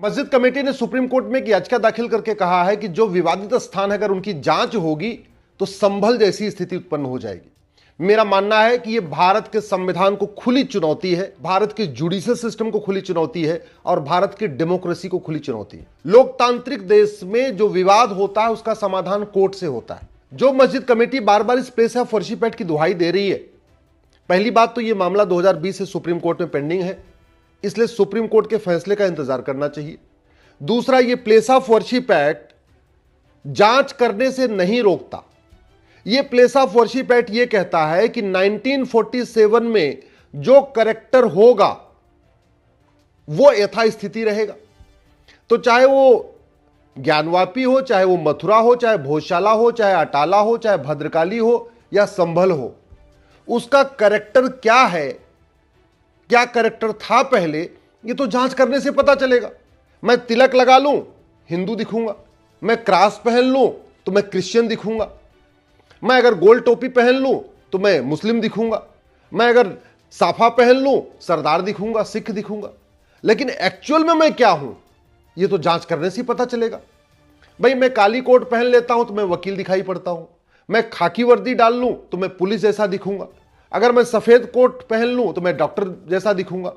मस्जिद कमेटी ने supreme court में एक याचिका दाखिल करके कहा है कि जो विवादित स्थान है अगर उनकी जांच होगी तो संभल जैसी स्थिति उत्पन्न हो जाएगी। मेरा मानना है कि यह भारत के संविधान को खुली चुनौती है, भारत के जुडिशियल सिस्टम को खुली चुनौती है और भारत की डेमोक्रेसी को खुली चुनौती है। लोकतांत्रिक देश में जो विवाद होता है उसका समाधान कोर्ट से होता है। जो मस्जिद कमेटी बार बार इस प्लेस ऑफ वर्शिप एक्ट की दुहाई दे रही है, पहली बात तो यह मामला 2020 से सुप्रीम कोर्ट में पेंडिंग है, इसलिए सुप्रीम कोर्ट के फैसले का इंतजार करना चाहिए। दूसरा, यह प्लेस ऑफ वर्शिप एक्ट जांच करने से नहीं रोकता। यह प्लेस ऑफ वर्शिप एक्ट यह कहता है कि 1947 में जो करेक्टर होगा वो यथास्थिति रहेगा। तो चाहे वो ज्ञानवापी हो, चाहे वो मथुरा हो, चाहे भोजशाला हो, चाहे अटाला हो, चाहे भद्रकाली हो या संभल हो, उसका करेक्टर क्या है, क्या करेक्टर था पहले, ये तो जांच करने से पता चलेगा। मैं तिलक लगा लूं हिंदू दिखूंगा, मैं क्रॉस पहन लूं तो मैं क्रिश्चियन दिखूंगा, मैं अगर गोल टोपी पहन लूं तो मैं मुस्लिम दिखूंगा, मैं अगर साफा पहन लूं सरदार दिखूंगा, सिख दिखूंगा। लेकिन एक्चुअल में मैं क्या हूं ये तो जांच करने से ही पता चलेगा। भाई मैं काली कोट पहन लेता हूं तो मैं वकील दिखाई पड़ता हूं, मैं खाकी वर्दी डाल लूं तो मैं पुलिस जैसा दिखूंगा, अगर मैं सफेद कोट पहन लूं तो मैं डॉक्टर जैसा दिखूंगा।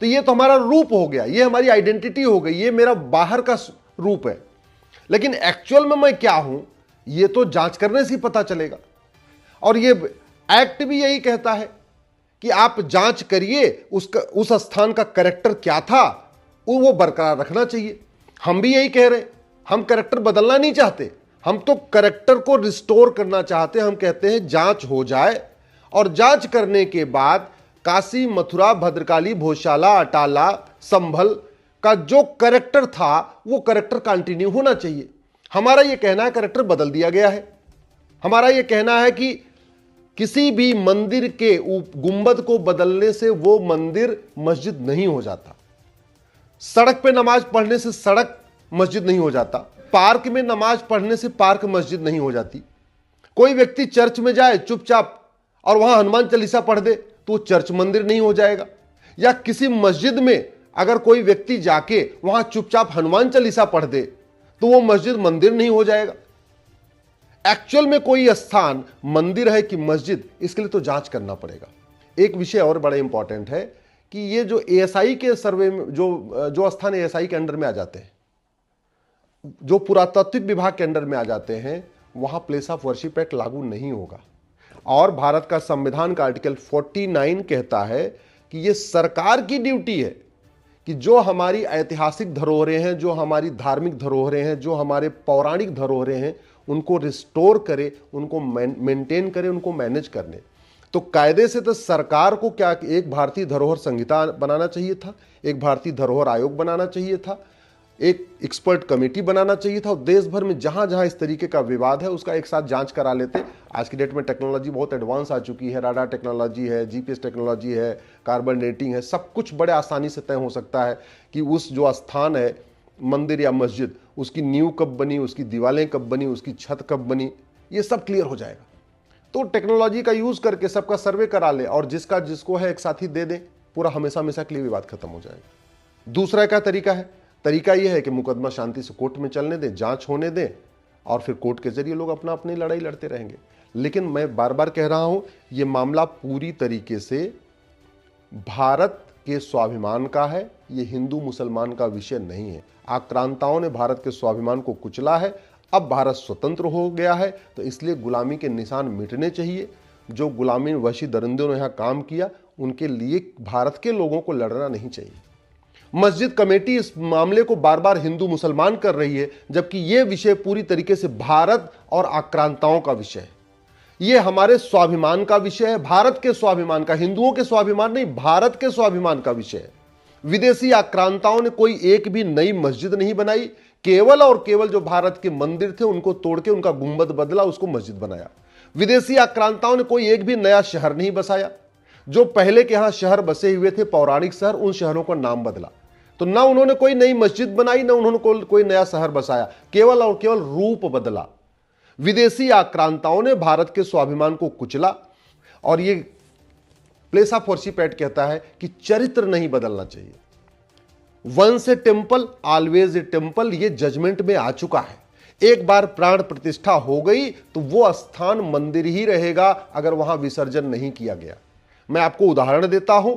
तो ये तो हमारा रूप हो गया, ये हमारी आइडेंटिटी हो गई, ये मेरा बाहर का रूप है। लेकिन एक्चुअल में मैं क्या हूं ये तो जांच करने से ही पता चलेगा। और ये एक्ट भी यही कहता है कि आप जांच करिए उस स्थान का कैरेक्टर क्या था वो बरकरार रखना चाहिए। हम भी यही कह रहे हैं, हम कैरेक्टर बदलना नहीं चाहते, हम तो कैरेक्टर को रिस्टोर करना चाहते हैं। हम कहते हैं जांच हो जाए और जांच करने के बाद काशी, मथुरा, भद्रकाली, भोजशाला, अटाला, संभल का जो कैरेक्टर था वो कैरेक्टर कंटिन्यू होना चाहिए। हमारा यह कहना है कैरेक्टर बदल दिया गया है। हमारा यह कहना है कि किसी भी मंदिर के गुंबद को बदलने से वो मंदिर मस्जिद नहीं हो जाता, सड़क पे नमाज पढ़ने से सड़क मस्जिद नहीं हो जाता, पार्क में नमाज पढ़ने से पार्क मस्जिद नहीं हो जाती। कोई व्यक्ति चर्च में जाए चुपचाप और वहां हनुमान चालीसा पढ़ दे तो वो चर्च मंदिर नहीं हो जाएगा। या किसी मस्जिद में अगर कोई व्यक्ति जाके वहां चुपचाप हनुमान चालीसा पढ़ दे तो वो मस्जिद मंदिर नहीं हो जाएगा। एक्चुअल में कोई स्थान मंदिर है कि मस्जिद, इसके लिए तो जांच करना पड़ेगा। एक विषय और बड़ा इंपॉर्टेंट है कि ये जो एएसआई के सर्वे में जो स्थान एएसआई के अंडर में आ जाते हैं, जो पुरातात्विक विभाग के अंडर में आ जाते हैं, वहां प्लेस ऑफ वर्शिप एक्ट लागू नहीं होगा। और भारत का संविधान का आर्टिकल 49 कहता है कि यह सरकार की ड्यूटी है कि जो हमारी ऐतिहासिक धरोहरें हैं, जो हमारी धार्मिक धरोहरें हैं, जो हमारे पौराणिक धरोहरें हैं, उनको रिस्टोर करे, उनको मेंटेन करे, उनको मैनेज करने। तो कायदे से तो सरकार को क्या एक भारतीय धरोहर संहिता बनाना चाहिए था, एक भारतीय धरोहर आयोग बनाना चाहिए था, एक एक्सपर्ट कमेटी बनाना चाहिए था और देश भर में जहां जहां इस तरीके का विवाद है उसका एक साथ जांच करा लेते। आज की डेट में टेक्नोलॉजी बहुत एडवांस आ चुकी है, राडार टेक्नोलॉजी है, जीपीएस टेक्नोलॉजी है, कार्बन डेटिंग है, सब कुछ बड़े आसानी से तय हो सकता है कि उस जो स्थान है मंदिर या मस्जिद, उसकी नींव कब बनी, उसकी दीवारें कब बनी, उसकी छत कब बनी, ये सब क्लियर हो जाएगा। तो टेक्नोलॉजी का यूज करके सबका सर्वे करा ले और जिसका जिसको है एक साथ ही दे दें, पूरा हमेशा हमेशा के लिए विवाद खत्म हो जाएगा। दूसरा क्या तरीका है? तरीका यह है कि मुकदमा शांति से कोर्ट में चलने दें, जांच होने दें और फिर कोर्ट के जरिए लोग अपना अपनी लड़ाई लड़ते रहेंगे। लेकिन मैं बार बार कह रहा हूं, यह मामला पूरी तरीके से भारत के स्वाभिमान का है, यह हिंदू मुसलमान का विषय नहीं है। आक्रांताओं ने भारत के स्वाभिमान को कुचला है, अब भारत स्वतंत्र हो गया है तो इसलिए गुलामी के निशान मिटने चाहिए। जो गुलामी वशी दरिंदों ने यहां काम किया उनके लिए भारत के लोगों को लड़ना नहीं चाहिए। मस्जिद कमेटी इस मामले को बार बार हिंदू मुसलमान कर रही है, जबकि यह विषय पूरी तरीके से भारत और आक्रांताओं का विषय है। यह हमारे स्वाभिमान का विषय है, भारत के स्वाभिमान का, हिंदुओं के स्वाभिमान नहीं, भारत के स्वाभिमान का विषय है। विदेशी आक्रांताओं ने कोई एक भी नई मस्जिद नहीं बनाई, केवल और केवल जो भारत के मंदिर थे उनको तोड़ के उनका गुंबद बदला, उसको मस्जिद बनाया। विदेशी आक्रांताओं ने कोई एक भी नया शहर नहीं बसाया। जो पहले के यहां शहर बसे हुए थे, पौराणिक शहर, उन शहरों का नाम बदला। तो ना उन्होंने कोई नई मस्जिद बनाई, ना उन्होंने कोई नया शहर बसाया, केवल और केवल रूप बदला। विदेशी आक्रांताओं ने भारत के स्वाभिमान को कुचला और ये प्लेस ऑफ वर्शिप एक्ट कहता है कि चरित्र नहीं बदलना चाहिए। Once a temple always a temple, ये जजमेंट में आ चुका है। एक बार प्राण प्रतिष्ठा हो गई तो वो स्थान मंदिर ही रहेगा अगर वहां विसर्जन नहीं किया गया। मैं आपको उदाहरण देता हूं,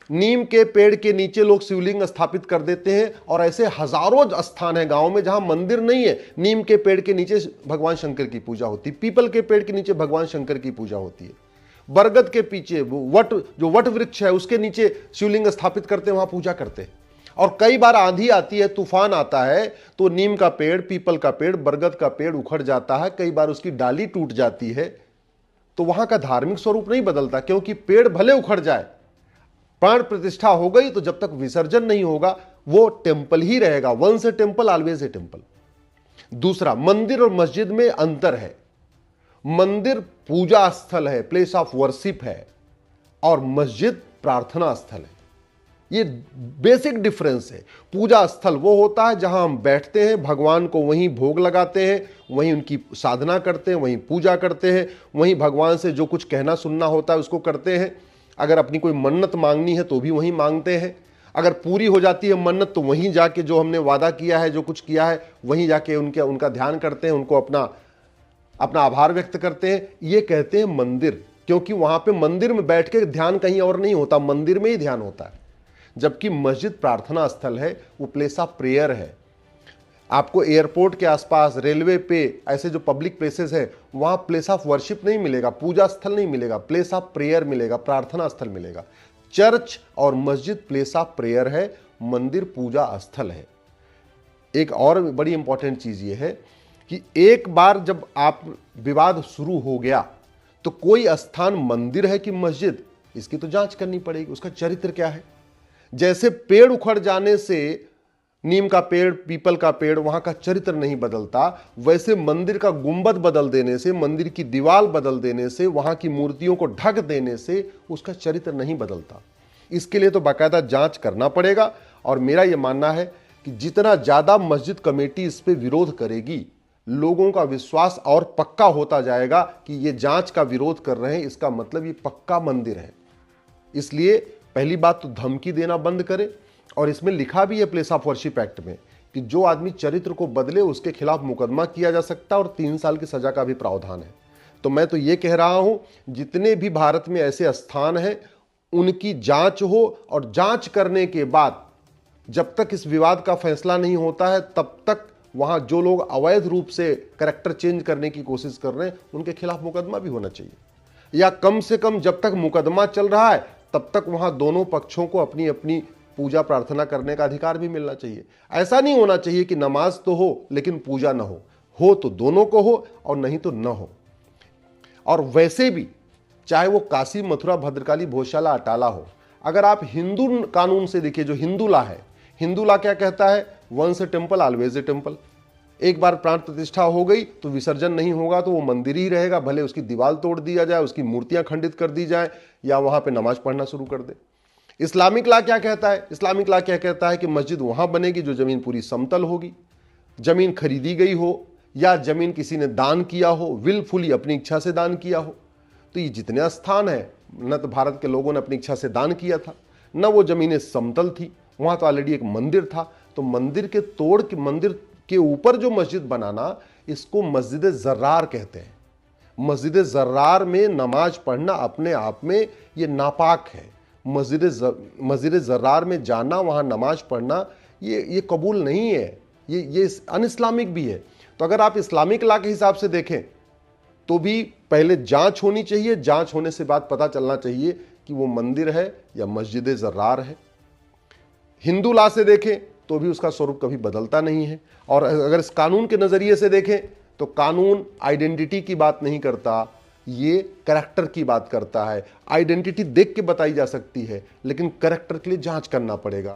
नीम के पेड़ के नीचे लोग शिवलिंग स्थापित कर देते हैं और ऐसे हजारों स्थान है गांव में जहां मंदिर नहीं है, नीम के पेड़ के नीचे भगवान शंकर की पूजा होती है, पीपल के पेड़ के नीचे भगवान शंकर की पूजा होती है, बरगद के पीछे जो वट वृक्ष है उसके नीचे शिवलिंग स्थापित करते हैं, वहां पूजा करते हैं। और कई बार आंधी आती है, तूफान आता है तो नीम का पेड़, पीपल का पेड़, बरगद का पेड़ उखड़ जाता है, कई बार उसकी डाली टूट जाती है, तो वहां का धार्मिक स्वरूप नहीं बदलता, क्योंकि पेड़ भले उखड़ जाए, प्राण प्रतिष्ठा हो गई तो जब तक विसर्जन नहीं होगा वो टेम्पल ही रहेगा। Once a temple always a temple. दूसरा, मंदिर और मस्जिद में अंतर है। मंदिर पूजा स्थल है, प्लेस ऑफ वर्शिप है, और मस्जिद प्रार्थना स्थल है। ये बेसिक डिफरेंस है। पूजा स्थल वो होता है जहां हम बैठते हैं, भगवान को वहीं भोग लगाते हैं, वहीं उनकी साधना करते हैं, वहीं पूजा करते हैं, वहीं भगवान से जो कुछ कहना सुनना होता है उसको करते हैं। अगर अपनी कोई मन्नत मांगनी है तो भी वहीं मांगते हैं, अगर पूरी हो जाती है मन्नत तो वहीं जाके जो हमने वादा किया है, जो कुछ किया है, वहीं जाके उनका ध्यान करते हैं, उनको अपना आभार व्यक्त करते हैं। ये कहते हैं मंदिर, क्योंकि वहां पे मंदिर में बैठ के ध्यान कहीं और नहीं होता, मंदिर में ही ध्यान होता है। जबकि मस्जिद प्रार्थना स्थल है, वो प्लेस ऑफ प्रेयर है। आपको एयरपोर्ट के आसपास, रेलवे पे, ऐसे जो पब्लिक प्लेसेस है वहां प्लेस ऑफ वर्शिप नहीं मिलेगा, पूजा स्थल नहीं मिलेगा, प्लेस ऑफ प्रेयर मिलेगा, प्रार्थना स्थल मिलेगा। चर्च और मस्जिद प्लेस ऑफ प्रेयर है, मंदिर पूजा स्थल है। एक और बड़ी इंपॉर्टेंट चीज ये है कि एक बार जब आप विवाद शुरू हो गया तो कोई स्थान मंदिर है कि मस्जिद, इसकी तो जांच करनी पड़ेगी, उसका चरित्र क्या है। जैसे पेड़ उखड़ जाने से, नीम का पेड़, पीपल का पेड़, वहां का चरित्र नहीं बदलता, वैसे मंदिर का गुंबद बदल देने से, मंदिर की दीवार बदल देने से, वहां की मूर्तियों को ढक देने से उसका चरित्र नहीं बदलता। इसके लिए तो बाकायदा जांच करना पड़ेगा। और मेरा यह मानना है कि जितना ज्यादा मस्जिद कमेटी इस पे विरोध करेगी, लोगों का विश्वास और पक्का होता जाएगा कि ये जांच का विरोध कर रहे हैं, इसका मतलब ये पक्का मंदिर है। इसलिए पहली बात तो धमकी देना बंद करें, और इसमें लिखा भी है प्लेस ऑफ वर्शिप एक्ट में कि जो आदमी चरित्र को बदले उसके खिलाफ मुकदमा किया जा सकता है और 3 साल की सजा का भी प्रावधान है। तो मैं तो ये कह रहा हूं, जितने भी भारत में ऐसे स्थान हैं उनकी जांच हो, और जांच करने के बाद जब तक इस विवाद का फैसला नहीं होता है तब तक वहां जो लोग अवैध रूप से कैरेक्टर चेंज करने की कोशिश कर रहे हैं उनके खिलाफ मुकदमा भी होना चाहिए, या कम से कम जब तक मुकदमा चल रहा है तब तक वहां दोनों पक्षों को अपनी अपनी पूजा प्रार्थना करने का अधिकार भी मिलना चाहिए। ऐसा नहीं होना चाहिए कि नमाज तो हो लेकिन पूजा ना हो तो दोनों को हो और नहीं तो न हो। और वैसे भी चाहे वो काशी, मथुरा, भद्रकाली, भोजशाला, अटाला हो, अगर आप हिंदू कानून से देखिए, जो हिंदू लॉ है, हिंदू लॉ क्या कहता है, once a temple always a temple. एक बार प्राण प्रतिष्ठा हो गई तो विसर्जन नहीं होगा तो वो मंदिर ही रहेगा, भले उसकी दीवार तोड़ दिया जाए, उसकी मूर्तियां खंडित कर दी जाए, या वहां पे नमाज पढ़ना शुरू कर दे। इस्लामिक लॉ क्या कहता है, इस्लामिक लॉ क्या कहता है कि मस्जिद वहां बनेगी जो जमीन पूरी समतल होगी, जमीन खरीदी गई हो या जमीन किसी ने दान किया हो, विलफुली अपनी इच्छा से दान किया हो। तो ये जितने स्थान है, न तो भारत के लोगों ने अपनी इच्छा से दान किया था, न वो जमीनें समतल थी, वहां तो ऑलरेडी एक मंदिर था। तो मंदिर के तोड़ के, मंदिर के ऊपर जो मस्जिद बनाना, इसको मस्जिद जर्रार कहते हैं। मस्जिद जर्रार में नमाज पढ़ना अपने आप में ये नापाक है। मस्जिद जर्रार में जाना, वहां नमाज पढ़ना, ये कबूल नहीं है, ये अनइस्लामिक भी है। तो अगर आप इस्लामिक लॉ के हिसाब से देखें तो भी पहले जांच होनी चाहिए, जांच होने से बाद पता चलना चाहिए कि वो मंदिर है या मस्जिद जर्रार है। हिंदू लॉ से देखें तो भी उसका स्वरूप कभी बदलता नहीं है। और अगर इस कानून के नजरिए से देखें तो कानून आइडेंटिटी की बात नहीं करता, ये कैरेक्टर की बात करता है। आइडेंटिटी देख के बताई जा सकती है, लेकिन कैरेक्टर के लिए जांच करना पड़ेगा।